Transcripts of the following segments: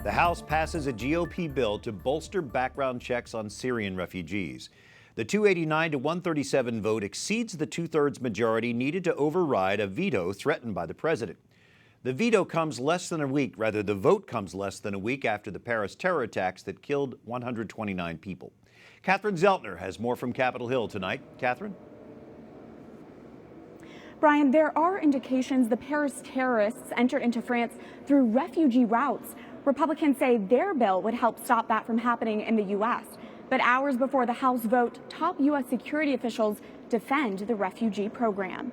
The House passes a GOP bill to bolster background checks on Syrian refugees. The 289 to 137 vote exceeds the two-thirds majority needed to override a veto threatened by the president. The vote comes less than a week after the Paris terror attacks that killed 129 people. Catherine Szeltner has more from Capitol Hill tonight. Catherine? Brian, there are indications the Paris terrorists entered into France through refugee routes. Republicans say their bill would help stop that from happening in the U.S. But hours before the House vote, top U.S. security officials defend the refugee program.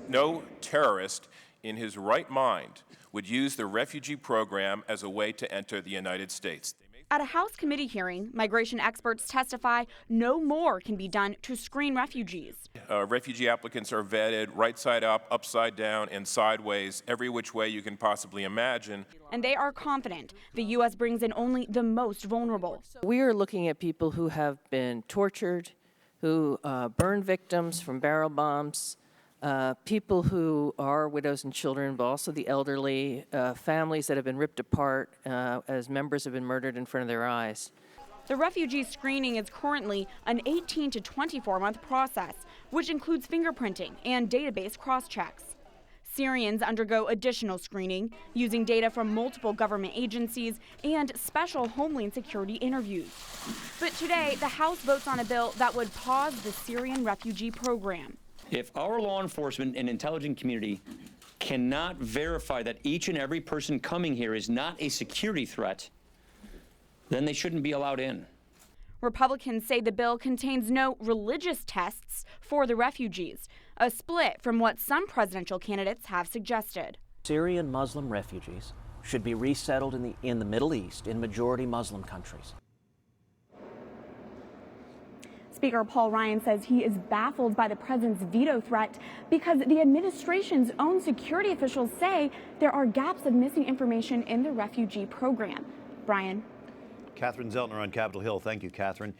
No terrorist in his right mind would use the refugee program as a way to enter the United States. At a House committee hearing, migration experts testify no more can be done to screen refugees. Refugee applicants are vetted right side up, upside down, and sideways, every which way you can possibly imagine. And they are confident the U.S. brings in only the most vulnerable. We are looking at people who have been tortured, who burn victims from barrel bombs, people who are widows and children, but also the elderly, families that have been ripped apart as members have been murdered in front of their eyes. The refugee screening is currently an 18 to 24-month process, which includes fingerprinting and database cross-checks. Syrians undergo additional screening using data from multiple government agencies and special Homeland Security interviews. But today, the House votes on a bill that would pause the Syrian refugee program. If our law enforcement and intelligence community cannot verify that each and every person coming here is not a security threat, then they shouldn't be allowed in. Republicans say the bill contains no religious tests for the refugees, a split from what some presidential candidates have suggested. Syrian Muslim refugees should be resettled in the Middle East, in majority Muslim countries. Speaker Paul Ryan says he is baffled by the president's veto threat because the administration's own security officials say there are gaps of missing information in the refugee program. Brian? Catherine Szeltner on Capitol Hill. Thank you, Catherine.